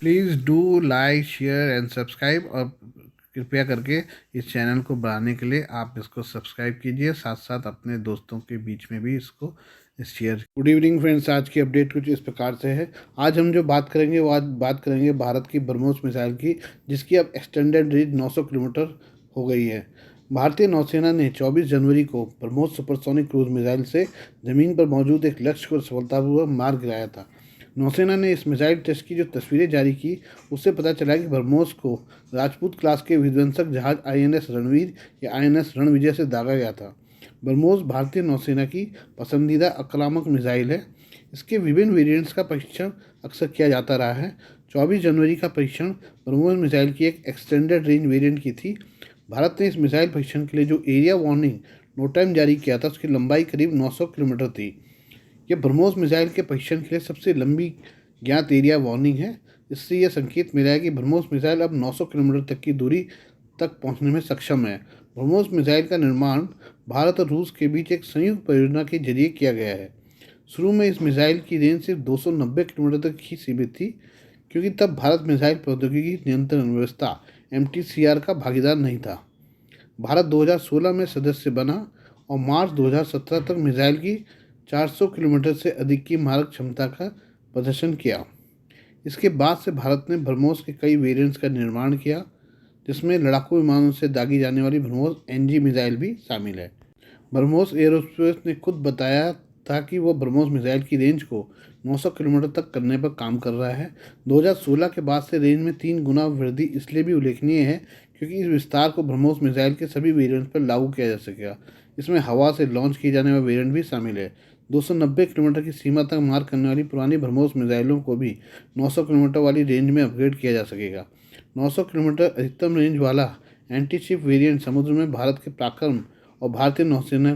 Please do like share and subscribe, और कृपया करके इस चैनल को बढ़ाने के लिए आप इसको सब्सक्राइब कीजिए, साथ साथ अपने दोस्तों के बीच में भी इसको शेयर। गुड इवनिंग फ्रेंड्स, आज की अपडेट कुछ इस प्रकार से है। आज हम जो बात करेंगे वो आज बात करेंगे भारत की ब्रह्मोस मिसाइल की, जिसकी अब एक्सटेंडेड रेंज 900 किलोमीटर हो गई है। भारतीय नौसेना ने 24 जनवरी को ब्रह्मोस सुपरसोनिक क्रूज मिसाइल से ज़मीन पर मौजूद एक लक्ष्य को सफलतापूर्वक मार गिराया था। नौसेना ने इस मिसाइल टेस्ट की जो तस्वीरें जारी की, उससे पता चला कि ब्रह्मोस को राजपूत क्लास के विध्वंसक जहाज आईएनएस रणवीर या आईएनएस रणविजय से दागा गया था। ब्रह्मोस भारतीय नौसेना की पसंदीदा आक्रामक मिसाइल है। इसके विभिन्न वेरिएंट्स का परीक्षण अक्सर किया जाता रहा है। 24 जनवरी का परीक्षण ब्रह्मोस मिसाइल की एक एक्सटेंडेड रेंज वेरिएंट की थी। भारत ने इस मिसाइल परीक्षण के लिए जो एरिया वार्निंग नोट टाइम जारी किया था, उसकी लंबाई करीब 900 किलोमीटर थी। यह ब्रह्मोस मिसाइल के परीक्षण के लिए सबसे लंबी ज्ञात एरिया वार्निंग है। इससे यह संकेत मिला है कि ब्रह्मोस मिसाइल अब 900 किलोमीटर तक की दूरी तक पहुंचने में सक्षम है। ब्रह्मोस मिसाइल का निर्माण भारत और रूस के बीच एक संयुक्त परियोजना के जरिए किया गया है। शुरू में इस मिसाइल की रेंज सिर्फ 290 किलोमीटर तक ही सीमित थी, क्योंकि तब भारत मिसाइल प्रौद्योगिकी नियंत्रण व्यवस्था MTCR का भागीदार नहीं था। भारत 2016 में सदस्य बना और मार्च 2017 तक मिसाइल की 400 किलोमीटर से अधिक की मारक क्षमता का प्रदर्शन किया। इसके बाद से भारत ने ब्रह्मोस के कई वेरिएंट्स का निर्माण किया, जिसमें लड़ाकू विमानों से दागी जाने वाली ब्रह्मोस NG मिसाइल भी शामिल है। ब्रह्मोस एयरोस्पेस ने खुद बताया था कि वो ब्रह्मोस मिसाइल की रेंज को 900 किलोमीटर तक करने पर काम कर रहा है। 2016 के बाद से रेंज में 3 गुना वृद्धि इसलिए भी उल्लेखनीय है क्योंकि इस विस्तार को ब्रह्मोस मिसाइल के सभी वेरिएंट्स पर लागू किया जा सकेगा। इसमें हवा से लॉन्च किए जाने वाले वेरिएंट भी शामिल है। 290 किलोमीटर की सीमा तक मार करने वाली पुरानी ब्रह्मोस मिसाइलों को भी 900 किलोमीटर वाली रेंज में अपग्रेड किया जा सकेगा। 900 किलोमीटर अधिकतम रेंज वाला एंटी शिप वेरिएंट समुद्र में भारत के पराक्रम और भारतीय नौसेना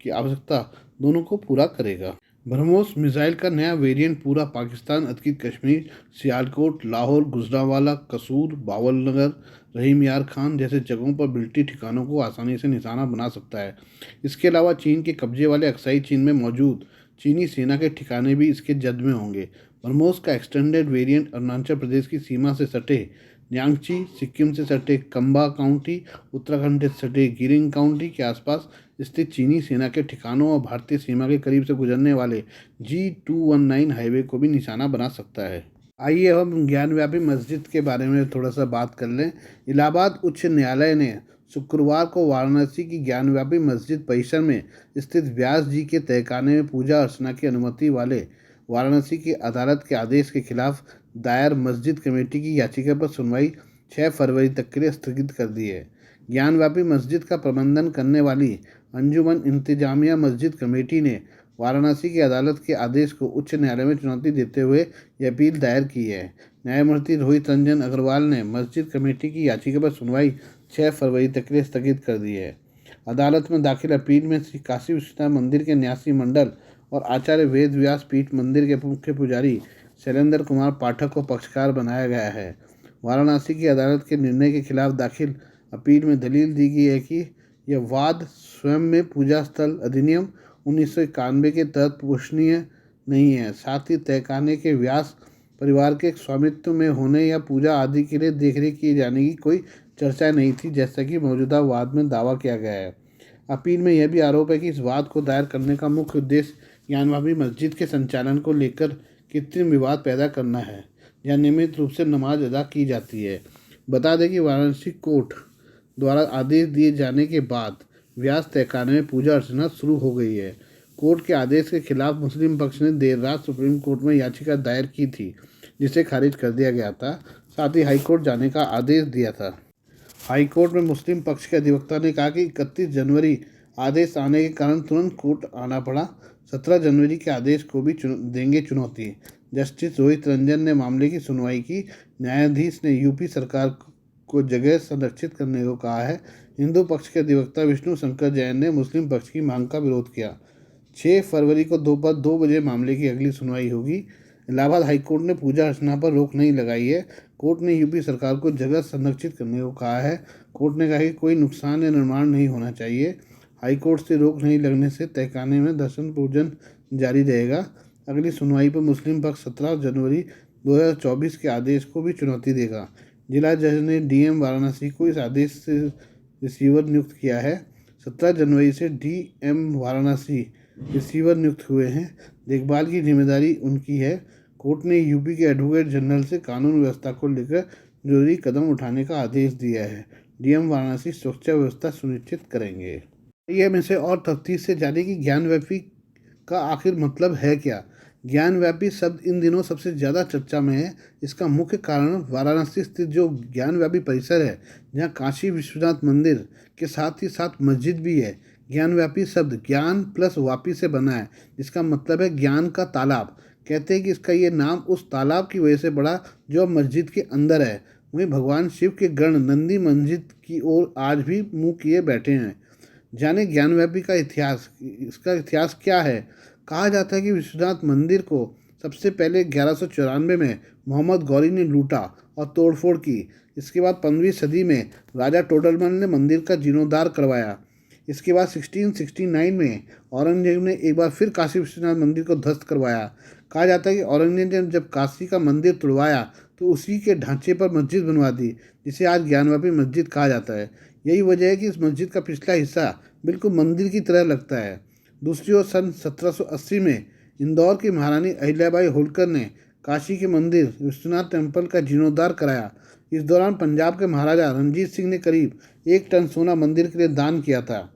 की आवश्यकता दोनों को पूरा करेगा। ब्रह्मोस मिसाइल का नया वेरिएंट पूरा पाकिस्तान, अधिकृत कश्मीर, सियालकोट, लाहौर, गुजरांवाला, कसूर, बावलनगर, रहीम यार खान जैसे जगहों पर मिलिट्री ठिकानों को आसानी से निशाना बना सकता है। इसके अलावा चीन के कब्जे वाले अक्साई चीन में मौजूद चीनी सेना के ठिकाने भी इसके जद में होंगे। ब्रह्मोस का एक्सटेंडेड वेरिएंट अरुणाचल प्रदेश की सीमा से सटे न्यांगची, सिक्किम से सटे कंबा काउंटी, उत्तराखंड से सटे गिरिंग काउंटी के आसपास स्थित चीनी सेना के ठिकानों और भारतीय सीमा के करीब से गुजरने वाले G219 हाईवे को भी निशाना बना सकता है। आइए अब हम ज्ञानव्यापी मस्जिद के बारे में थोड़ा सा बात कर लें। इलाहाबाद उच्च न्यायालय ने शुक्रवार को वाराणसी की ज्ञानव्यापी मस्जिद परिसर में स्थित व्यास जी के तहखाने में पूजा अर्चना की अनुमति वाले वाराणसी की अदालत के आदेश के खिलाफ दायर मस्जिद कमेटी की याचिका पर सुनवाई 6 फरवरी तक के लिए स्थगित कर दी है। ज्ञानव्यापी मस्जिद का प्रबंधन करने वाली अंजुमन इंतजामिया मस्जिद कमेटी ने वाराणसी की अदालत के आदेश को उच्च न्यायालय में चुनौती देते हुए यह अपील दायर की है। न्यायमूर्ति रोहित रंजन अग्रवाल ने मस्जिद कमेटी की याचिका पर सुनवाई 6 फरवरी तक के लिए स्थगित कर दी है। अदालत में दाखिल अपील में श्री काशी विश्वनाथ मंदिर के न्यासी मंडल और आचार्य वेद व्यास पीठ मंदिर के मुख्य पुजारी शैलेंद्र कुमार पाठक को पक्षकार बनाया गया है। वाराणसी की अदालत के निर्णय के खिलाफ दाखिल अपील में दलील दी गई है कि यह वाद स्वयं में पूजा स्थल अधिनियम 1991 के तहत पोषणीय नहीं है। साथ ही तहखाने के व्यास परिवार के स्वामित्व में होने या पूजा आदि के लिए देखरेख किए जाने की कोई चर्चा नहीं थी, जैसा कि मौजूदा वाद में दावा किया गया है। अपील में यह भी आरोप है कि इस वाद को दायर करने का मुख्य उद्देश्य ज्ञानवापी मस्जिद के संचालन को लेकर कृत्रिम विवाद पैदा करना है, जहाँ नियमित रूप से नमाज अदा की जाती है। बता दें कि वाराणसी कोर्ट द्वारा आदेश दिए जाने के बाद व्यास तहखाने में पूजा अर्चना शुरू हो गई है। कोर्ट के आदेश के खिलाफ मुस्लिम पक्ष ने देर रात सुप्रीम कोर्ट में याचिका दायर की थी, जिसे खारिज कर दिया गया था। साथ ही हाईकोर्ट जाने का आदेश दिया था। हाईकोर्ट में मुस्लिम पक्ष के अधिवक्ता ने कहा कि 31 जनवरी आदेश आने के कारण तुरंत कोर्ट आना पड़ा। 17 जनवरी के आदेश को भी देंगे चुनौती। जस्टिस रोहित रंजन ने मामले की सुनवाई की। न्यायाधीश ने यूपी सरकार को जगह संरक्षित करने को कहा है। हिंदू पक्ष के अधिवक्ता विष्णु शंकर जैन ने मुस्लिम पक्ष की मांग का विरोध किया। 6 फरवरी को दोपहर 2 बजे मामले की अगली सुनवाई होगी। इलाहाबाद हाईकोर्ट ने पूजा अर्चना पर रोक नहीं लगाई है। कोर्ट ने यूपी सरकार को जगह संरक्षित करने को कहा है। कोर्ट ने कहा कि कोई नुकसान या निर्माण नहीं होना चाहिए। हाईकोर्ट से रोक नहीं लगने से तहखाने में दर्शन पूजन जारी रहेगा। अगली सुनवाई पर मुस्लिम पक्ष 17 जनवरी 2024 के आदेश को भी चुनौती देगा। जिला जज ने डीएम वाराणसी को इस आदेश से रिसीवर नियुक्त किया है। 17 जनवरी से डीएम वाराणसी रिसीवर नियुक्त हुए हैं। देखभाल की जिम्मेदारी उनकी है। कोर्ट ने यूपी के एडवोकेट जनरल से कानून व्यवस्था को लेकर जरूरी कदम उठाने का आदेश दिया है। डीएम वाराणसी सुरक्षा व्यवस्था सुनिश्चित करेंगे। ये में से और तफ्तीश से जाने कि ज्ञानव्यापी का आखिर मतलब है क्या। ज्ञानव्यापी शब्द इन दिनों सबसे ज़्यादा चर्चा में है। इसका मुख्य कारण वाराणसी स्थित जो ज्ञानव्यापी परिसर है, जहाँ काशी विश्वनाथ मंदिर के साथ ही साथ मस्जिद भी है। ज्ञानव्यापी शब्द ज्ञान प्लस वापी से बना है, जिसका मतलब है ज्ञान का तालाब। कहते हैं कि इसका ये नाम उस तालाब की वजह से पड़ा जो अब मस्जिद के अंदर है। वहीं भगवान शिव के गण नंदी मस्जिद की ओर आज भी मुंह किए बैठे हैं। जाने ज्ञानव्यापी का इतिहास। इसका इतिहास क्या है। कहा जाता है कि विश्वनाथ मंदिर को सबसे पहले 1194 में मोहम्मद गौरी ने लूटा और तोड़फोड़ की। इसके बाद 15वीं सदी में राजा टोडरमल ने मंदिर का जीर्णोद्धार करवाया। इसके बाद 1669 में औरंगजेब ने एक बार फिर काशी विश्वनाथ मंदिर को ध्वस्त करवाया। कहा जाता है कि औरंगजेब ने जब काशी का मंदिर तुड़वाया तो उसी के ढांचे पर मस्जिद बनवा दी, जिसे आज ज्ञानव्यापी मस्जिद कहा जाता है। यही वजह है कि इस मस्जिद का पिछला हिस्सा बिल्कुल मंदिर की तरह लगता है। दूसरी ओर सन 1780 में इंदौर की महारानी अहिल्याबाई होलकर ने काशी के मंदिर विश्वनाथ टेम्पल का जीर्णोद्धार कराया। इस दौरान पंजाब के महाराजा रणजीत सिंह ने करीब 1 टन सोना मंदिर के लिए दान किया था।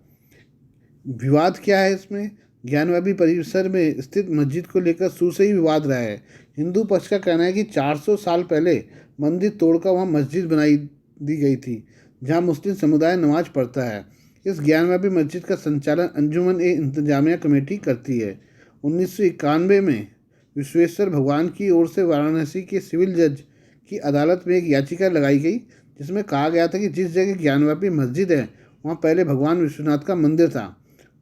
विवाद क्या है इसमें। ज्ञानव्यापी परिसर में स्थित मस्जिद को लेकर शुरू से ही विवाद रहा है। हिंदू पक्ष का कहना है कि 400 साल पहले मंदिर तोड़कर वहाँ मस्जिद बनाई दी गई थी, जहाँ मुस्लिम समुदाय नमाज पढ़ता है। इस ज्ञानव्यापी मस्जिद का संचालन अंजुमन ए इंतजामिया कमेटी करती है। 1991 में विश्वेश्वर भगवान की ओर से वाराणसी के सिविल जज की अदालत में एक याचिका लगाई गई, जिसमें कहा गया था कि जिस जगह ज्ञानव्यापी मस्जिद है वहाँ पहले भगवान विश्वनाथ का मंदिर था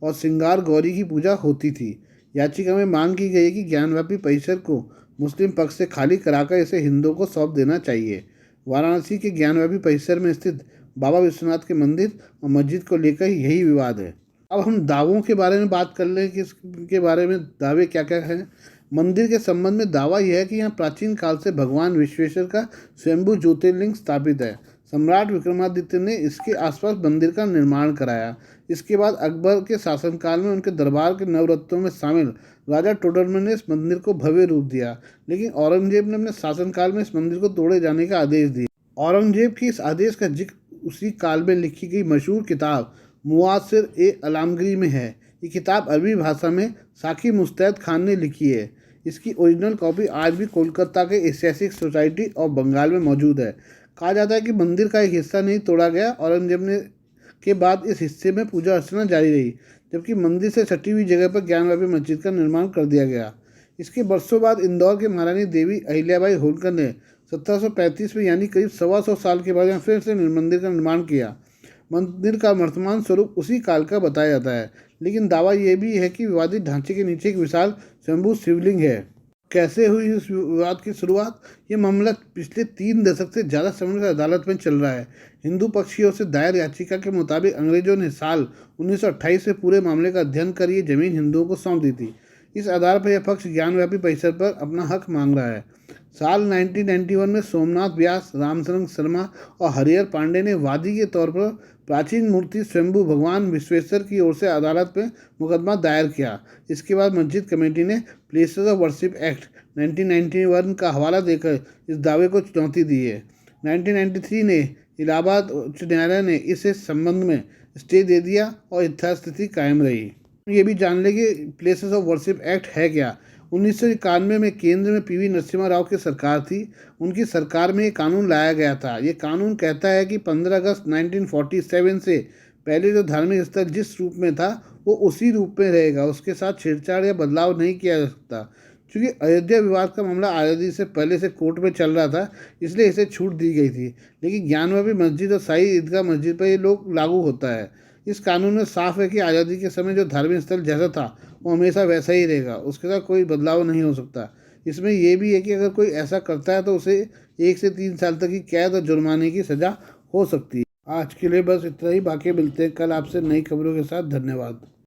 और श्रृंगार गौरी की पूजा होती थी। याचिका में मांग की गई है कि ज्ञानव्यापी परिसर को मुस्लिम पक्ष से खाली कराकर इसे हिंदुओं को सौंप देना चाहिए। वाराणसी के ज्ञानव्यापी परिसर में स्थित बाबा विश्वनाथ के मंदिर और मस्जिद को लेकर यही विवाद है। अब हम दावों के बारे में बात कर लें कि इसके बारे में दावे क्या क्या हैं। मंदिर के संबंध में दावा यह है कि यहाँ प्राचीन काल से भगवान विश्वेश्वर का स्वयंभू ज्योतिर्लिंग स्थापित है। सम्राट विक्रमादित्य ने इसके आसपास मंदिर का निर्माण कराया। इसके बाद अकबर के शासनकाल में उनके दरबार के नवरत्नों में शामिल राजा टोडरमल ने इस मंदिर को भव्य रूप दिया, लेकिन औरंगजेब ने अपने शासनकाल में इस मंदिर को तोड़े जाने का आदेश दिया। औरंगजेब की इस आदेश का जिक्र उसी काल में लिखी गई मशहूर किताब मुआसिर ए अलामगीरी में है। ये किताब अरबी भाषा में साकी मुस्तैद खान ने लिखी है। इसकी ओरिजिनल कॉपी आज भी कोलकाता के एशियाटिक सोसाइटी ऑफ बंगाल में मौजूद है। कहा जाता है कि मंदिर का एक हिस्सा नहीं तोड़ा गया। औरंगजेब ने के बाद इस हिस्से में पूजा अर्चना जारी रही, जबकि मंदिर से सटी हुई जगह पर ज्ञानव्यापी मस्जिद का निर्माण कर दिया गया। इसके बरसों बाद इंदौर के महारानी देवी अहिल्याबाई होलकर ने 1735 में यानी करीब 125 साल के बाद यहाँ फिर से मंदिर का निर्माण किया। मंदिर का वर्तमान स्वरूप उसी काल का बताया जाता है, लेकिन दावा यह भी है कि विवादित ढांचे के नीचे एक विशाल स्वयंभू शिवलिंग है। कैसे हुई इस विवाद की शुरुआत। ये मामला पिछले 3 दशक से ज़्यादा समय से अदालत में चल रहा है। हिंदू पक्ष की ओर से दायर याचिका के मुताबिक अंग्रेजों ने साल 1928 से पूरे मामले का अध्ययन कर ये जमीन हिंदुओं को सौंप दी थी। इस आधार पर यह पक्ष ज्ञानव्यापी परिसर पर अपना हक मांग रहा है। साल 1991 में सोमनाथ व्यास, रामचंद्र शर्मा और हरिहर पांडे ने वादी के तौर पर प्राचीन मूर्ति स्वयंभू भगवान विश्वेश्वर की ओर से अदालत में मुकदमा दायर किया। इसके बाद मस्जिद कमेटी ने प्लेसेस ऑफ वर्शिप एक्ट 1991 का हवाला देकर इस दावे को चुनौती दी है। 1993 ने इलाहाबाद उच्च न्यायालय ने इस संबंध में स्टे दे दिया और यथास्थिति कायम रही। ये भी जान लें कि प्लेसेस ऑफ वर्शिप एक्ट है क्या। 1991 में केंद्र में पीवी नरसिम्हा राव की सरकार थी। उनकी सरकार में ये कानून लाया गया था। ये कानून कहता है कि 15 अगस्त 1947 से पहले जो धार्मिक स्थल जिस रूप में था वो उसी रूप में रहेगा, उसके साथ छेड़छाड़ या बदलाव नहीं किया जा सकता। क्योंकि अयोध्या विवाद का मामला आज़ादी से पहले से कोर्ट में चल रहा था, इसलिए इसे छूट दी गई थी। लेकिन ज्ञानव्यापी मस्जिद और शाही ईदगाह मस्जिद पर ये लोग लागू होता है। इस कानून में साफ है कि आज़ादी के समय जो धार्मिक स्थल जैसा था वो हमेशा वैसा ही रहेगा, उसके साथ कोई बदलाव नहीं हो सकता। इसमें यह भी है कि अगर कोई ऐसा करता है तो उसे 1 से 3 साल तक की कैद और जुर्माने की सज़ा हो सकती है। आज के लिए बस इतना ही। बाकी मिलते हैं कल आपसे नई खबरों के साथ। धन्यवाद।